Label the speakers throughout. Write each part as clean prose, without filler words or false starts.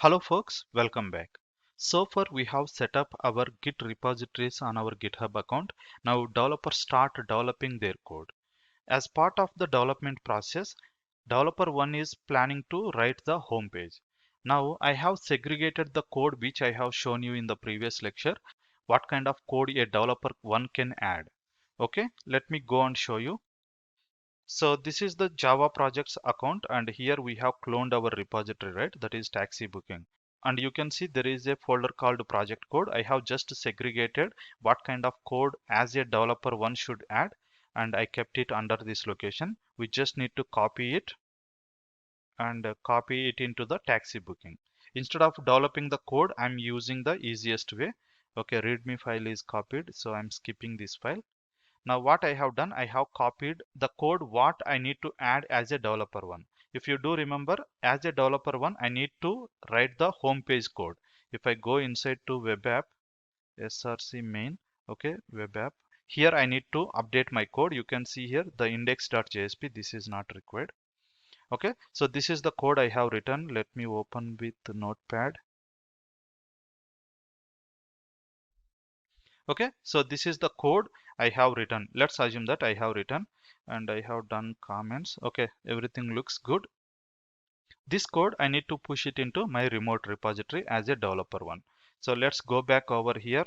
Speaker 1: Hello folks, welcome back. So far we have set up our Git repositories on our GitHub account. Now developers start developing their code. As part of the development process, developer 1 is planning to write the home page. Now I have segregated the code which I have shown you in the previous lecture. What kind of code a developer 1 can add. Okay, let me go and show you. So this is the Java projects account, and here we have cloned our repository, right? That is taxi booking. And you can see there is a folder called project code. I have just segregated what kind of code as a developer one should add, and I kept it under this location. We just need to copy it and copy it into the taxi booking. Instead of developing the code, I'm using the easiest way. Okay, readme file is copied, so I'm skipping this file. Now what I have done, I have copied the code what I need to add as a developer one. If you do remember, as a developer one, I need to write the home page code. If I go inside to web app, src main, okay, web app. Here I need to update my code. You can see here the index.jsp, this is not required. Okay, so this is the code I have written. Let me open with notepad. Okay, so this is the code I have written. Let's assume that I have written and I have done comments. Okay, everything looks good. This code I need to push it into my remote repository as a developer one. So let's go back over here,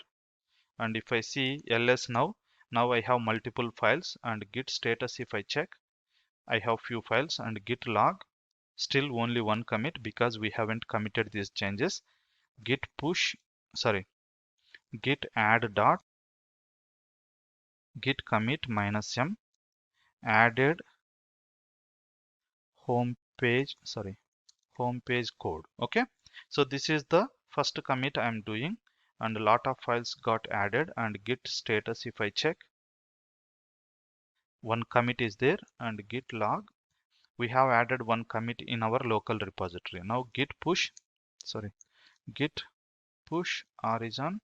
Speaker 1: and if I see ls now I have multiple files, and git status, if I check, I have few files, and git log still only one commit because we haven't committed these changes. Git push, sorry, git add dot git commit -m added home page, sorry, home page code. Okay, so this is the first commit I am doing, and a lot of files got added. And git status, if I check, one commit is there, and git log, we have added one commit in our local repository. Now git push, sorry, git push origin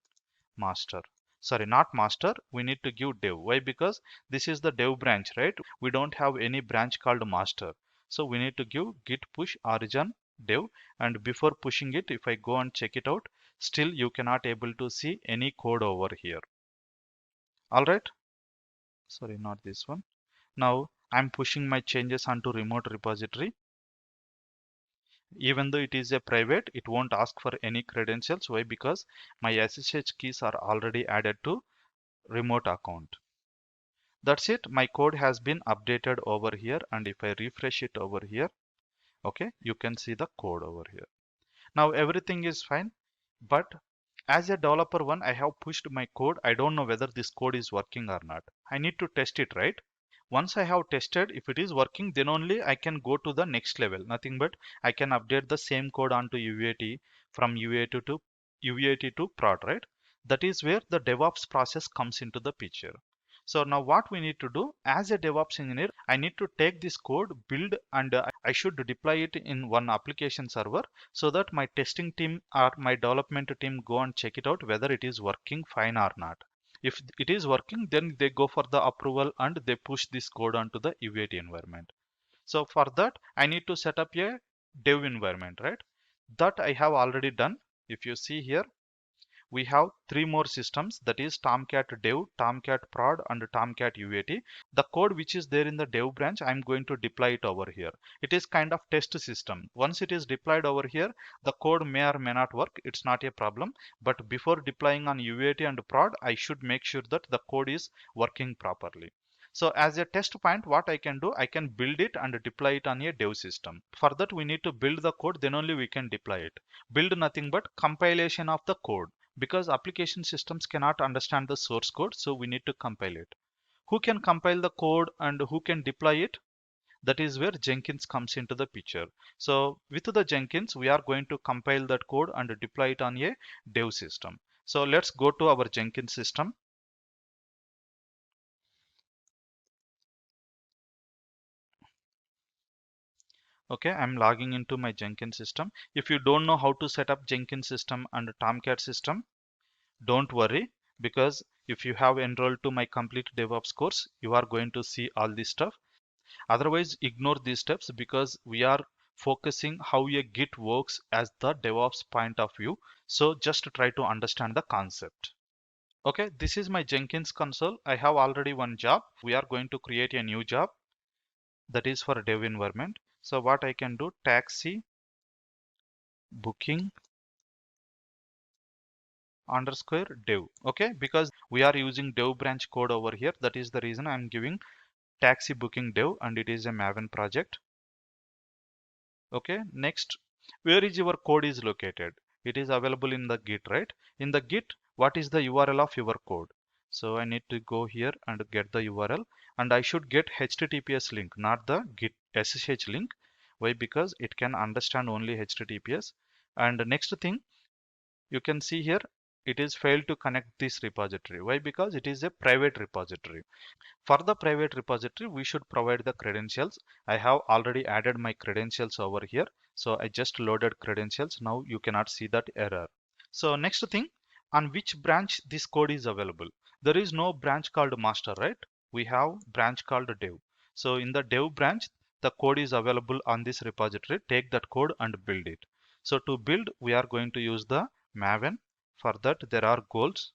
Speaker 1: master, sorry, not master, we need to give dev. Why? Because this is the dev branch, right? We don't have any branch called master, so we need to give git push origin dev. And before pushing it, if I go and check it out, still you cannot able to see any code over here. All right, sorry, not this one. Now I'm pushing my changes onto remote repository. Even though it is a private, it won't ask for any credentials. Why? Because my SSH keys are already added to remote account. That's it, my code has been updated over here, and if I refresh it over here, okay, you can see the code over here. Now everything is fine, but as a developer one, I have pushed my code. I don't know whether this code is working or not. I need to test it, right? Once I have tested, if it is working, then only I can go to the next level. Nothing but I can update the same code onto UAT, from UAT to prod, right? That is where the DevOps process comes into the picture. So now what we need to do, as a DevOps engineer, I need to take this code, build, and I should deploy it in one application server, so that my testing team or my development team go and check it out whether it is working fine or not. If it is working, then they go for the approval and they push this code onto the UAT environment. So for that, I need to set up a dev environment, right? That I have already done. If you see here, we have three more systems, that is Tomcat dev, Tomcat prod, and Tomcat UAT. The code which is there in the dev branch, I'm going to deploy it over here. It is kind of test system. Once it is deployed over here, the code may or may not work. It's not a problem. But before deploying on UAT and prod, I should make sure that the code is working properly. So as a test point, what I can do, I can build it and deploy it on a dev system. For that, we need to build the code, then only we can deploy it. Build nothing but compilation of the code, because application systems cannot understand the source code, so we need to compile it. Who can compile the code and who can deploy it? That is where Jenkins comes into the picture. So with the Jenkins, we are going to compile that code and deploy it on a dev system. So let's go to our Jenkins system. Okay, I'm logging into my Jenkins system. If you don't know how to set up Jenkins system and Tomcat system, don't worry, because if you have enrolled to my complete DevOps course, you are going to see all this stuff. Otherwise, ignore these steps, because we are focusing how a Git works as the DevOps point of view. So just try to understand the concept. Okay, this is my Jenkins console. I have already one job. We are going to create a new job that is for dev environment. So what I can do, taxi booking underscore dev. Okay, because we are using dev branch code over here. That is the reason I'm giving taxi booking dev, and it is a Maven project. Okay, next, where is your code is located? It is available in the Git, right? In the Git, what is the URL of your code? So I need to go here and get the URL, and I should get HTTPS link, not the Git SSH link. Why? Because it can understand only HTTPS. And next thing, you can see here, it is failed to connect this repository. Why? Because it is a private repository. For the private repository, we should provide the credentials. I have already added my credentials over here. So I just loaded credentials. Now you cannot see that error. So next thing, on which branch this code is available? There is no branch called master, right? We have branch called dev. So in the dev branch, the code is available on this repository. Take that code and build it. So to build, we are going to use the Maven. For that, there are goals: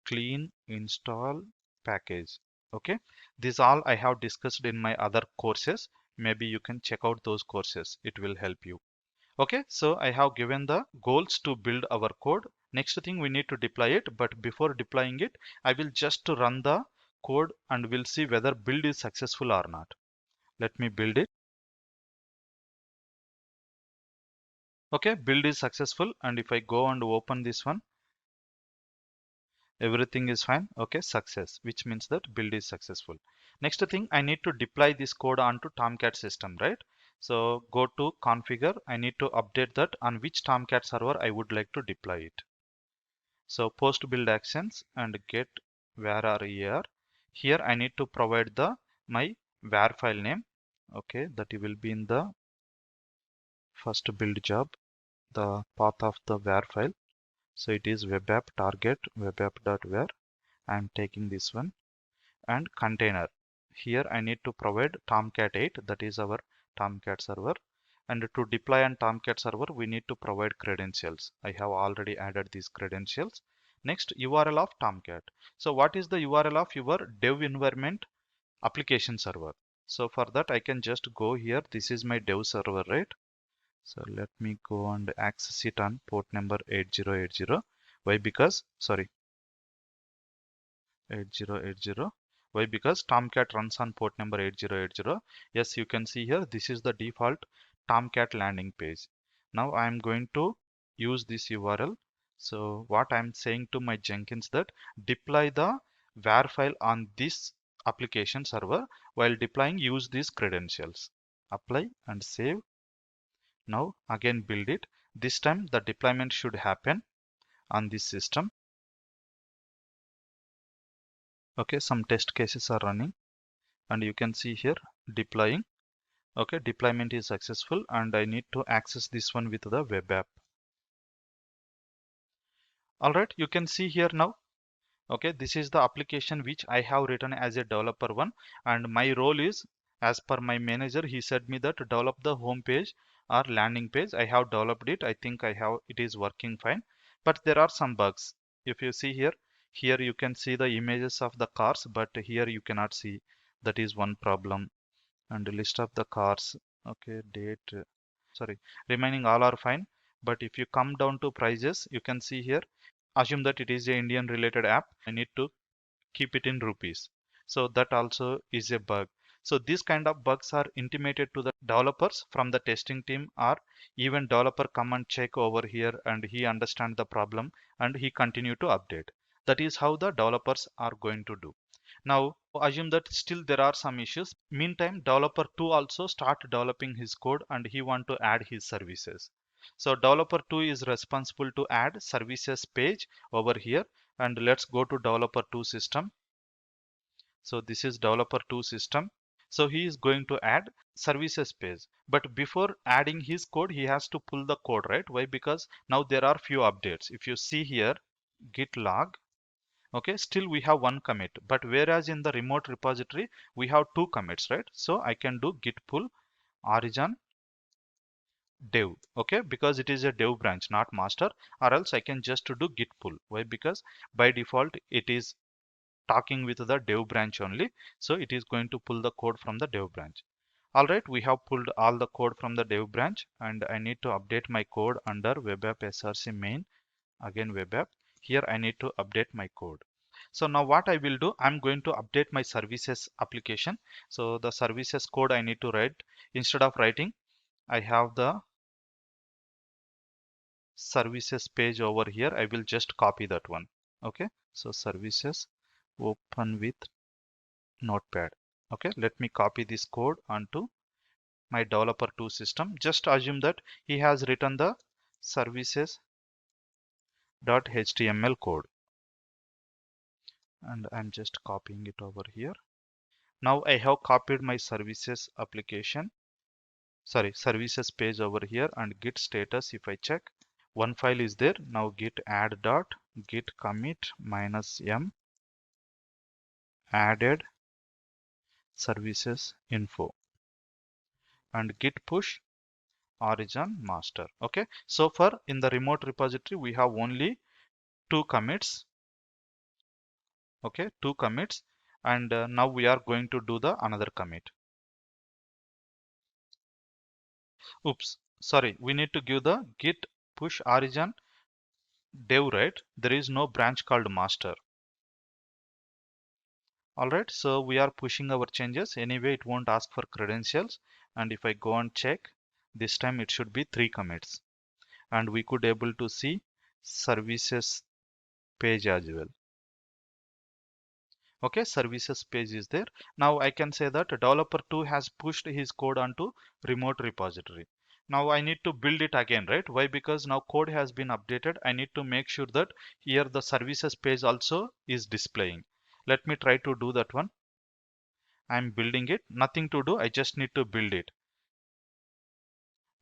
Speaker 1: clean install package. Okay, this all I have discussed in my other courses. Maybe you can check out those courses, it will help you. Okay, so I have given the goals to build our code. Next thing, we need to deploy it, but before deploying it, I will just run the code and we'll see whether build is successful or not. Let me build it. Okay, build is successful, and if I go and open this one, everything is fine. Okay, success, which means that build is successful. Next thing, I need to deploy this code onto Tomcat system, right? So go to configure. I need to update that on which Tomcat server I would like to deploy it. So post build actions and get var er. Here I need to provide the my var file name. Okay, that will be in the first build job, the path of the var file. So it is web app target web app.var. I'm taking this one. And container, here I need to provide Tomcat 8, that is our Tomcat server. And to deploy on Tomcat server, we need to provide credentials. I have already added these credentials. Next, URL of Tomcat. So what is the URL of your dev environment application server? So for that, I can just go here. This is my dev server, right? So let me go and access it on port number 8080. Why? Because, sorry, 8080. Why? Because Tomcat runs on port number 8080. Yes, you can see here, this is the default Tomcat landing page. Now I am going to use this URL. So what I'm saying to my Jenkins, that deploy the var file on this application server. While deploying, use these credentials. Apply and save. Now again build it. This time the deployment should happen on this system. Okay, some test cases are running, and you can see here deploying. Okay, deployment is successful, and I need to access this one with the web app. All right, you can see here now. Okay, this is the application which I have written as a developer one, and my role is, as per my manager, he said me that develop the home page or landing page. I have developed it. I think it is working fine, but there are some bugs. If you see here, you can see the images of the cars, but here you cannot see. That is one problem. And list of the cars. Okay, date, sorry, remaining all are fine. But if you come down to prices, you can see here, assume that it is a Indian related app. I need to keep it in rupees. So that also is a bug. So these kind of bugs are intimated to the developers from the testing team, or even developer come and check over here and he understand the problem and he continue to update. That is how the developers are going to do. Now assume that still there are some issues. Meantime, developer 2 also start developing his code and he want to add his services. So developer 2 is responsible to add services page over here. And let's go to developer 2 system. So this is developer 2 system. So he is going to add services page. But before adding his code, he has to pull the code, right? Why? Because now there are few updates. If you see here, git log. Okay, still we have one commit, but whereas in the remote repository we have two commits, right? So I can do git pull origin dev. Okay, because it is a dev branch, not master, or else I can just do git pull. Why? Because by default it is talking with the dev branch only, so it is going to pull the code from the dev branch. All right, we have pulled all the code from the dev branch, and I need to update my code under web app src main. Again web app, here I need to update my code. So now what I will do, I'm going to update my services application. So the services code I need to write, instead of writing, I have the services page over here. I will just copy that one. Okay, so services, open with notepad. Okay, let me copy this code onto my developer2 system. Just assume that he has written the services.html code, and I'm just copying it over here. Now I have copied my services application, sorry, services page over here, and git status, if I check, one file is there. Now git add dot git commit minus m added services info, and git push origin master. Okay, so far in the remote repository we have only two commits. Okay, two commits, and now we are going to do the another commit. Oops, sorry, we need to give the git push origin dev, right? There is no branch called master. All right, so we are pushing our changes. Anyway, it won't ask for credentials, and if I go and check, this time it should be three commits, and we could able to see services page as well. Okay, services page is there. Now I can say that developer2 has pushed his code onto remote repository. Now I need to build it again, right? Why? Because now code has been updated. I need to make sure that here the services page also is displaying. Let me try to do that one. I'm building it, nothing to do, I just need to build it.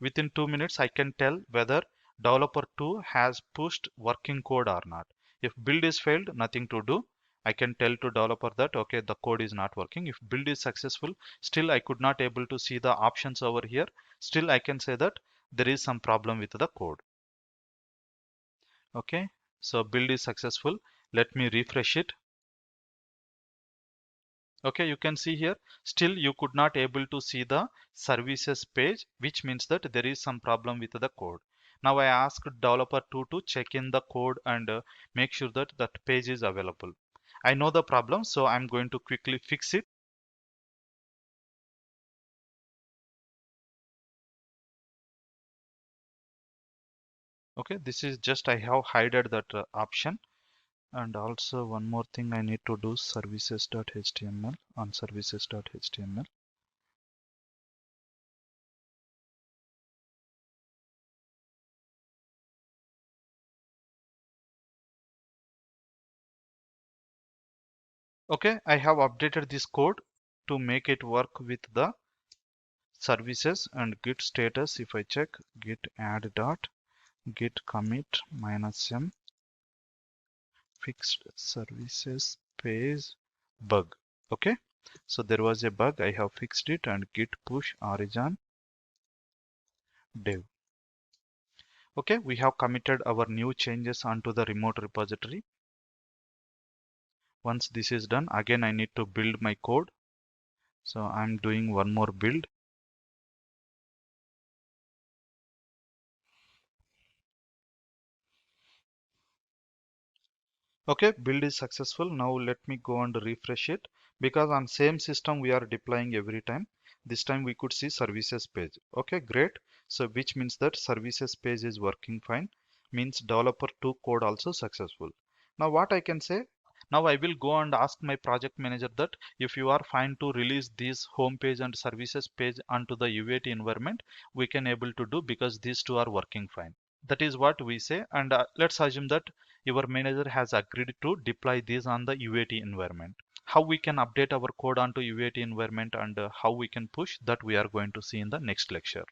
Speaker 1: Within 2 minutes I can tell whether developer2 has pushed working code or not. If build is failed, nothing to do. I can tell to developer that okay, the code is not working. If build is successful, still I could not able to see the options over here, still I can say that there is some problem with the code. Okay, so build is successful. Let me refresh it. Okay, you can see here, still you could not able to see the services page, which means that there is some problem with the code. Now I asked developer2 to check in the code and make sure that that page is available. I know the problem, so I'm going to quickly fix it. Okay, this is just I have hided that option. And also one more thing I need to do, services.html on services.html. Okay, I have updated this code to make it work with the services, and git status, if I check, git add dot git commit minus m fixed services page bug. Okay, so there was a bug, I have fixed it, and git push origin dev. Okay, we have committed our new changes onto the remote repository. Once this is done, again I need to build my code, so I'm doing one more build. Okay, build is successful. Now let me go and refresh it, because on same system we are deploying every time. This time we could see services page. Okay, great. So which means that services page is working fine, means developer2 code also successful. Now what I can say, now I will go and ask my project manager that if you are fine to release this home page and services page onto the UAT environment, we can able to do, because these two are working fine. That is what we say, and let's assume that your manager has agreed to deploy this on the UAT environment. How we can update our code onto UAT environment and how we can push, that we are going to see in the next lecture.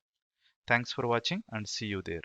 Speaker 1: Thanks for watching and see you there.